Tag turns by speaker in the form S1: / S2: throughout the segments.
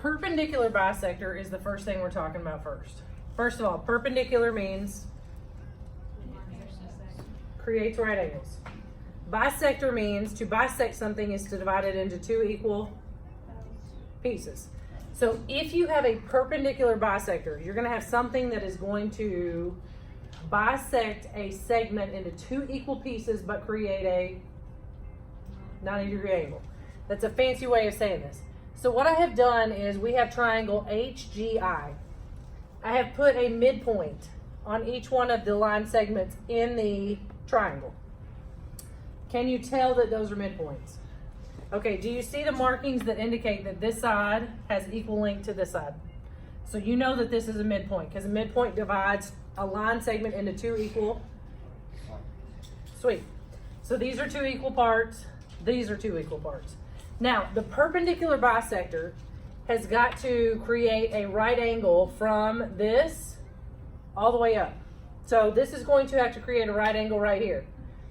S1: Perpendicular bisector is the first thing we're talking about first. First of all, perpendicular means creates right angles. Bisector means to bisect something is to divide it into two equal pieces. So if you have a perpendicular bisector, you're going to have something that is going to bisect a segment into two equal pieces but create a 90-degree angle. That's a fancy way of saying this. So what I have done is we have triangle HGI. I have put a midpoint on each one of the line segments in the triangle. Can you tell that those are midpoints? Okay, do you see the markings that indicate that this side has equal length to this side? So you know that this is a midpoint because a midpoint divides a line segment into two equal. Sweet. So these are two equal parts. These are two equal parts. Now, the perpendicular bisector has got to create a right angle from this all the way up. So this is going to have to create a right angle right here.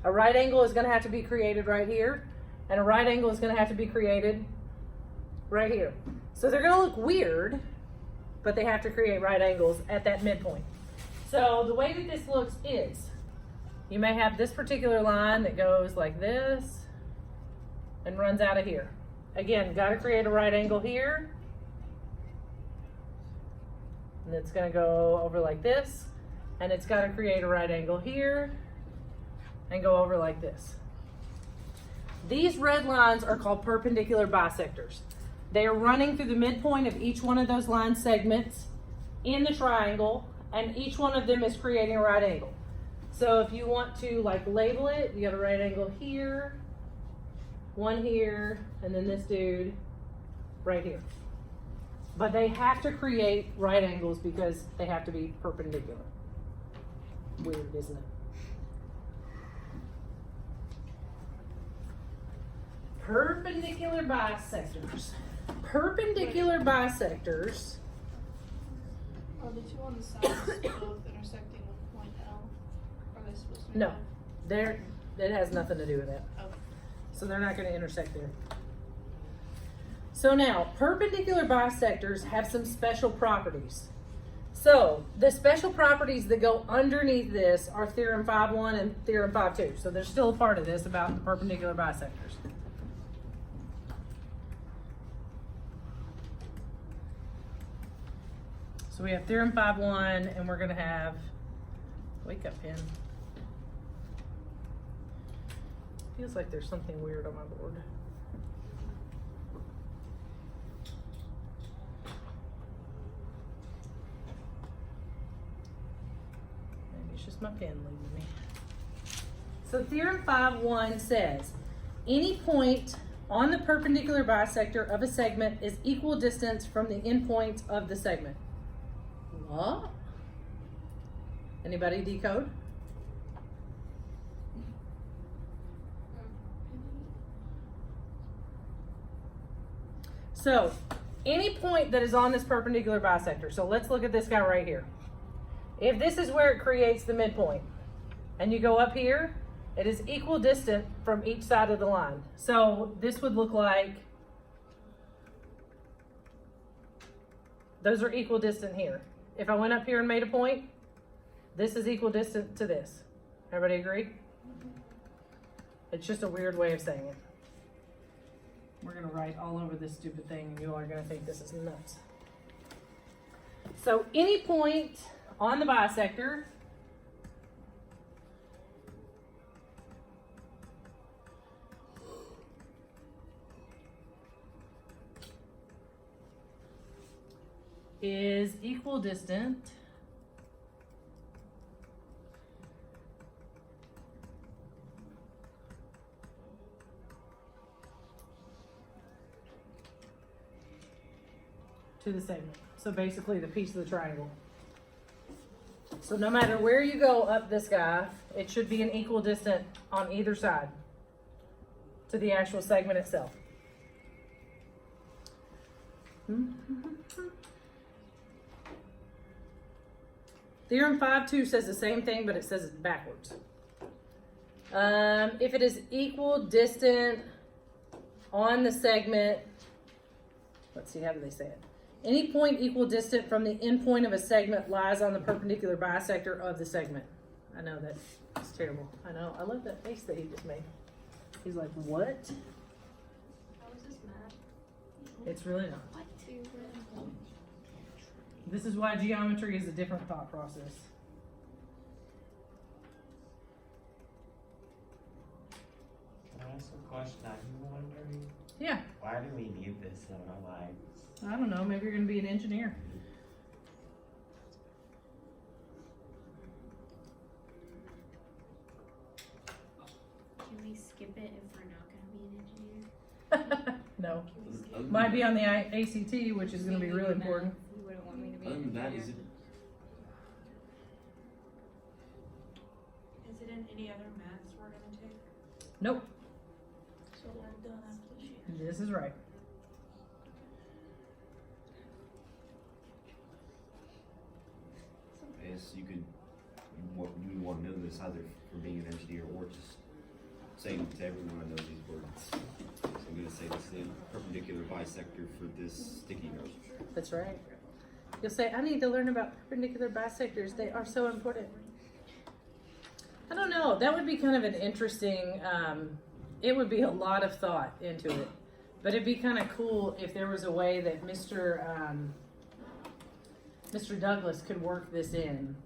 S1: A right angle is going to have to be created right here, and a right angle is going to have to be created right here. So they're going to look weird, but they have to create right angles at that midpoint. So the way that this looks is, you may have this particular line that goes like this and runs out of here. Again, got to create a right angle here. And it's going to go over like this. And it's got to create a right angle here and go over like this. These red lines are called perpendicular bisectors. They are running through the midpoint of each one of those line segments in the triangle, and each one of them is creating a right angle. So if you want to like label it, you got a right angle here, one here, and then this dude right here. But they have to create right angles because they have to be perpendicular. Weird, isn't it? Perpendicular bisectors. Perpendicular bisectors.
S2: Are the two on the sides both intersecting with point L? Are they supposed to be?
S1: No, it has nothing to do with that.
S2: Oh.
S1: So they're not going to intersect there. So now, perpendicular bisectors have some special properties. So the special properties that go underneath this are theorem 5.1 and theorem 5.2. So there's still a part of this about the perpendicular bisectors. So we have theorem 5.1 and we're going to have, wake up pen. Feels like there's something weird on my board. Maybe it's just my pen leaving me. So theorem 5.1 says, any point on the perpendicular bisector of a segment is equal distance from the endpoints of the segment. What? Anybody decode? So, any point that is on this perpendicular bisector, so let's look at this guy right here. If this is where it creates the midpoint, and you go up here, it is equal distant from each side of the line. So, this would look like, those are equal distant here. If I went up here and made a point, this is equal distant to this. Everybody agree? It's just a weird way of saying it. We're going to write all over this stupid thing, and you all are going to think this is nuts. So any point on the bisector is equal distant to the segment. So basically the piece of the triangle. So no matter where you go up this guy, it should be an equal distance on either side to the actual segment itself. Theorem 5.2 says the same thing, but it says it backwards. If it is equal distant on the segment, let's see, how do they say it? Any point equidistant from the endpoint of a segment lies on the perpendicular bisector of the segment. I know that's terrible. I know. I love that face that he just made. He's like, what?
S2: How is this math?
S1: It's really not.
S2: What?
S1: This is why geometry is a different thought process.
S3: Can I ask a question? I'm wondering,
S1: Yeah.
S3: why do we need this in our lives?
S1: I don't know. Maybe you're going to be an engineer.
S4: Can we skip it if we're not gonna be an engineer?
S1: No.
S5: Other
S1: Might
S5: than
S1: be on the ACT, which is going to be really important.
S4: You wouldn't want me to be
S5: Other
S4: an
S5: than that,
S4: engineer.
S5: is it
S6: Is it in any other maths we're gonna take?
S1: Nope.
S2: So we're done after this year.
S1: This is right.
S5: I guess you could, you want to know this either for being an engineer or just saying to everyone I know these words. So I'm going to say this is a perpendicular bisector for this sticky note.
S1: That's right. You'll say, I need to learn about perpendicular bisectors. They are so important. I don't know. That would be kind of an interesting, it would be a lot of thought into it. But it'd be kind of cool if there was a way that Mr. Douglas could work this in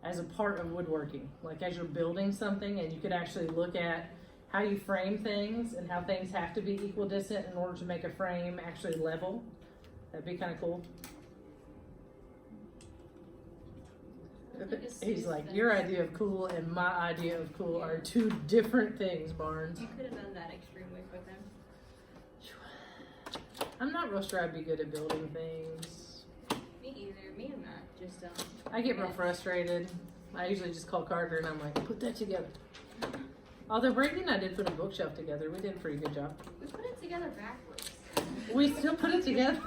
S1: as a part of woodworking. Like as you're building something and you could actually look at how you frame things and how things have to be equidistant in order to make a frame actually level. That'd be kind of cool. He's like, your idea of cool and my idea of cool are two different things, Barnes.
S4: You could have done that extremely with them.
S1: I'm not real sure I'd be good at building things.
S4: Me either. Me and Matt just
S1: I get real frustrated. I usually just call Carter and I'm like, put that together. Although Brady and I did put a bookshelf together. We did a pretty good job.
S4: We put it together backwards.
S1: We still put it together.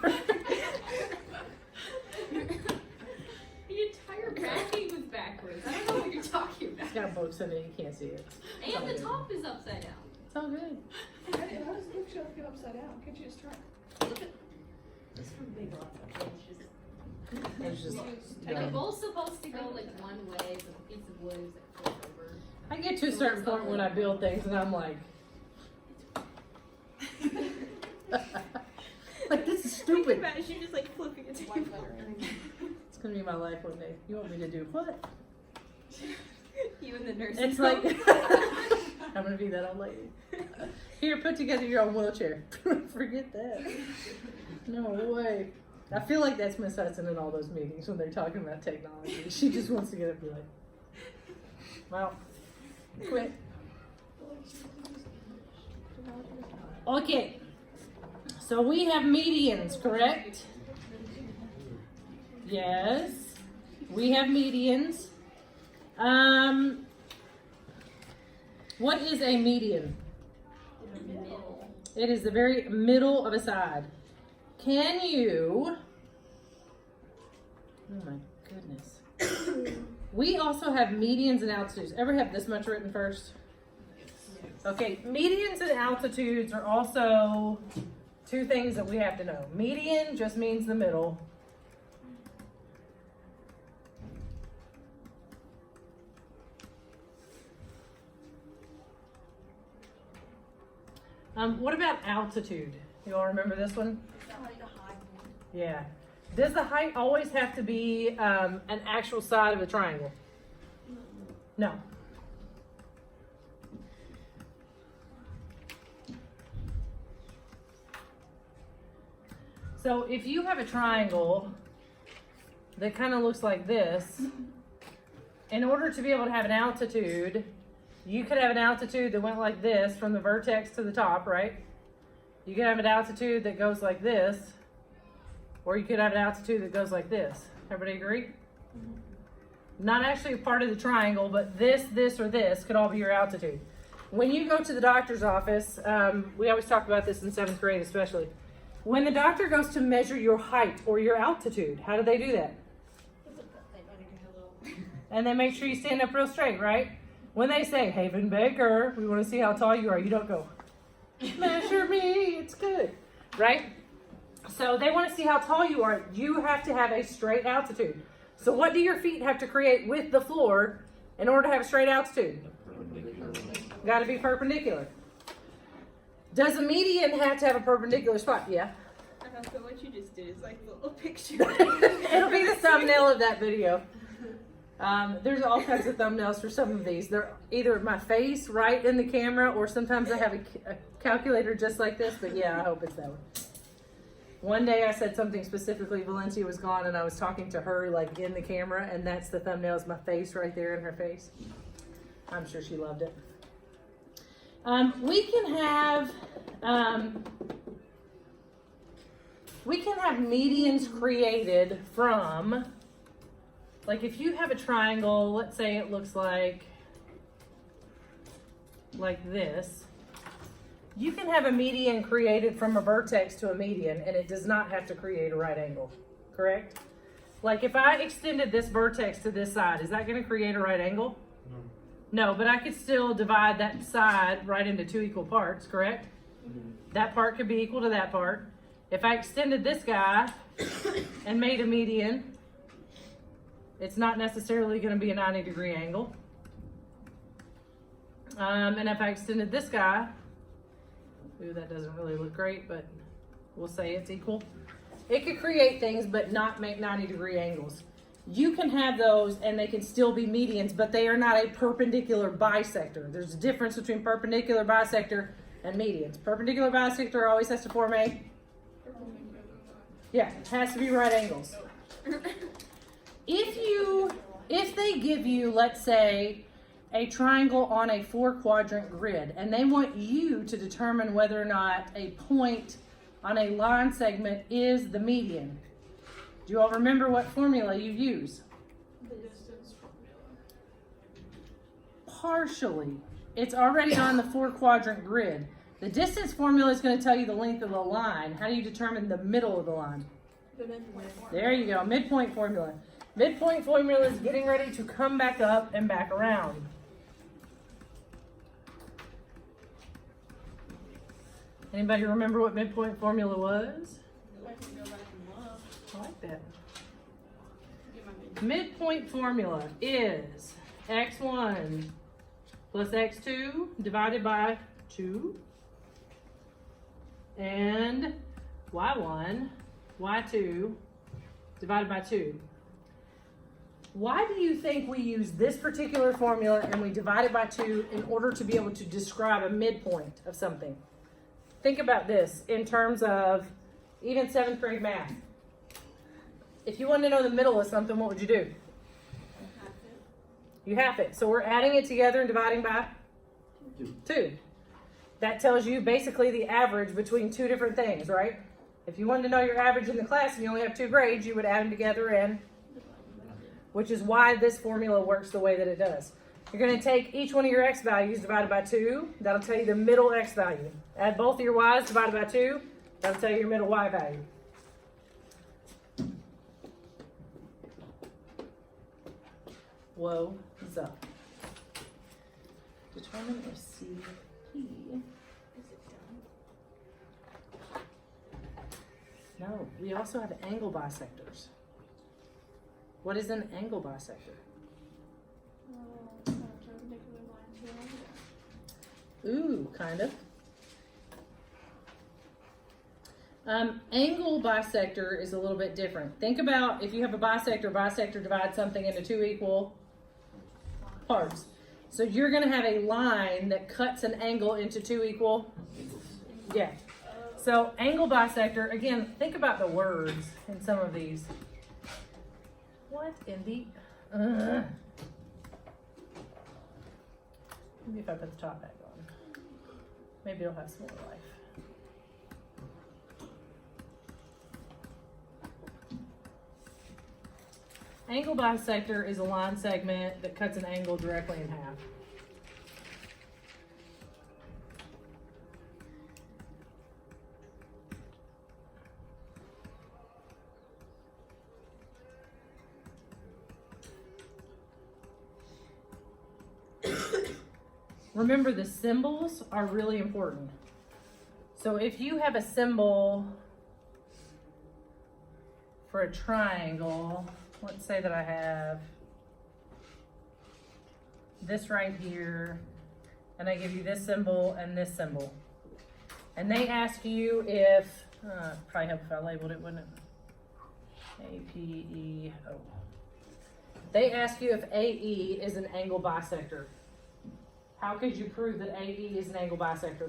S4: The entire backing was backwards. I don't know what you're talking about.
S1: It's got books in it. You can't see it. It's all
S4: And the
S1: good.
S4: top is upside down.
S1: It's all good.
S2: How does the bookshelf get upside down? Can't you just turn?
S4: It's from Big Lots.
S1: It's just
S4: They're
S1: dumb.
S4: both supposed to go like one way, so the piece of wood is like flipped over.
S1: I get to a certain point when I build things and I'm like, like this is stupid.
S4: Imagine just like flipping it together.
S1: It's gonna be my life one day. You want me to do what?
S4: You and the nursing
S1: It's like I'm gonna be that old lady. Here, put together your own wheelchair. Forget that. No way. I feel like that's Miss Hudson in all those meetings when they're talking about technology. She just wants to get up and be like, well, quit. Okay. So we have medians, correct? Yes. We have medians. What is a median? It is the very middle of a side. Can you, oh my goodness. We also have medians and altitudes. Ever have this much written first? Okay, medians and altitudes are also two things that we have to know. Median just means the middle. What about altitude? You all remember this one? Yeah. Does the height always have to be an actual side of the triangle? No. So if you have a triangle that kind of looks like this, in order to be able to have an altitude, you could have an altitude that went like this from the vertex to the top, right? You could have an altitude that goes like this, or you could have an altitude that goes like this. Everybody agree? Not actually a part of the triangle, but this, or this could all be your altitude. When you go to the doctor's office, we always talk about this in 7th grade especially. When the doctor goes to measure your height or your altitude, how do they do that? And they make sure you stand up real straight, right? When they say, Haven Baker, we want to see how tall you are, you don't go, measure me, it's good, right? So they want to see how tall you are. You have to have a straight altitude. So what do your feet have to create with the floor in order to have a straight altitude? Got to be perpendicular. Does a median have to have a perpendicular spot? Yeah.
S4: So what you just did is like the little picture.
S1: It'll be the thumbnail of that video. There's all kinds of thumbnails for some of these. They're either my face right in the camera, or sometimes I have a calculator just like this, but yeah, I hope it's that one. One day I said something specifically, Valencia was gone, and I was talking to her like in the camera, and that's the thumbnail, is my face right there in her face. I'm sure she loved it. We can have medians created from, like if you have a triangle, let's say it looks like this, you can have a median created from a vertex to a median, and it does not have to create a right angle, correct? Like if I extended this vertex to this side, is that going to create a right angle? No, but I could still divide that side right into two equal parts, correct? That part could be equal to that part. If I extended this guy and made a median, it's not necessarily going to be a 90-degree angle. And if I extended this guy, ooh, that doesn't really look great, but we'll say it's equal. It could create things but not make 90-degree angles. You can have those and they can still be medians, but they are not a perpendicular bisector. There's a difference between perpendicular bisector and medians. Perpendicular bisector always has to form a, yeah, it has to be right angles. If they give you, let's say, a triangle on a 4-quadrant grid, and they want you to determine whether or not a point on a line segment is the median. Do you all remember what formula you use?
S2: The distance formula.
S1: Partially. It's already on the 4-quadrant grid. The distance formula is going to tell you the length of the line. How do you determine the middle of the line?
S2: The midpoint formula.
S1: There you go, midpoint formula. Midpoint formula is getting ready to come back up and back around. Anybody remember what midpoint formula was?
S2: I can go back and look.
S1: I like that.
S2: Get my midpoint.
S1: Midpoint formula is x1 plus x2 divided by 2, and y1, y2 divided by 2. Why do you think we use this particular formula and we divide it by 2 in order to be able to describe a midpoint of something? Think about this in terms of even 7th grade math. If you wanted to know the middle of something, what would you do? You half it. So we're adding it together and dividing by 2. That tells you basically the average between two different things, right? If you wanted to know your average in the class and you only have 2 grades, you would add them together, and which is why this formula works the way that it does. You're going to take each one of your x values divided by 2. That'll tell you the middle x value. Add both of your y's divided by 2. That'll tell you your middle y value. Whoa, up. Determine if CP is it done? No, we also have angle bisectors. What is an angle bisector?
S2: Perpendicular line to an angle.
S1: Ooh, kind of. Angle bisector is a little bit different. Think about if you have a bisector divides something into 2 equal parts. So you're going to have a line that cuts an angle into 2 equal. Yeah. So angle bisector, again, think about the words in some of these. What in the... Maybe if I put the top back on. Maybe it'll have some more life. Angle bisector is a line segment that cuts an angle directly in half. Remember, the symbols are really important. So if you have a symbol for a triangle, let's say that I have this right here, and I give you this symbol and this symbol. And they ask you if, probably help if I labeled it, wouldn't it? A-P-E-O. They ask you if AE is an angle bisector. How could you prove that AE is an angle bisector?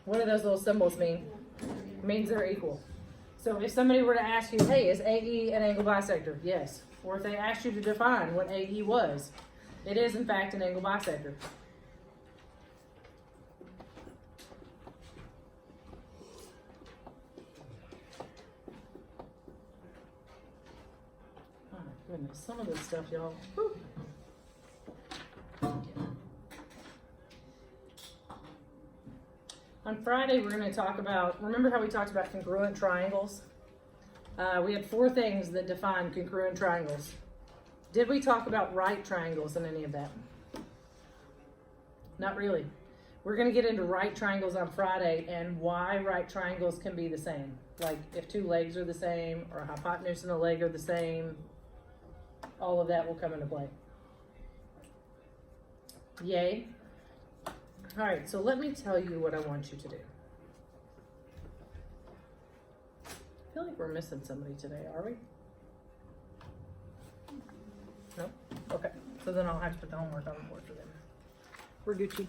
S1: What do those little symbols mean? It means they're equal. So if somebody were to ask you, hey, is AE an angle bisector? Yes. Or if they asked you to define what AE was, it is in fact an angle bisector. Oh my goodness, some of this stuff, y'all. Whew. On Friday, we're going to talk about, remember how we talked about congruent triangles? We had 4 things that define congruent triangles. Did we talk about right triangles in any of that? Not really. We're going to get into right triangles on Friday and why right triangles can be the same. Like if 2 legs are the same or a hypotenuse and a leg are the same, all of that will come into play. Yay. All right, so let me tell you what I want you to do. I feel like we're missing somebody today, are we? No? Okay, so then I'll have to put the homework on the board for them. We're Gucci.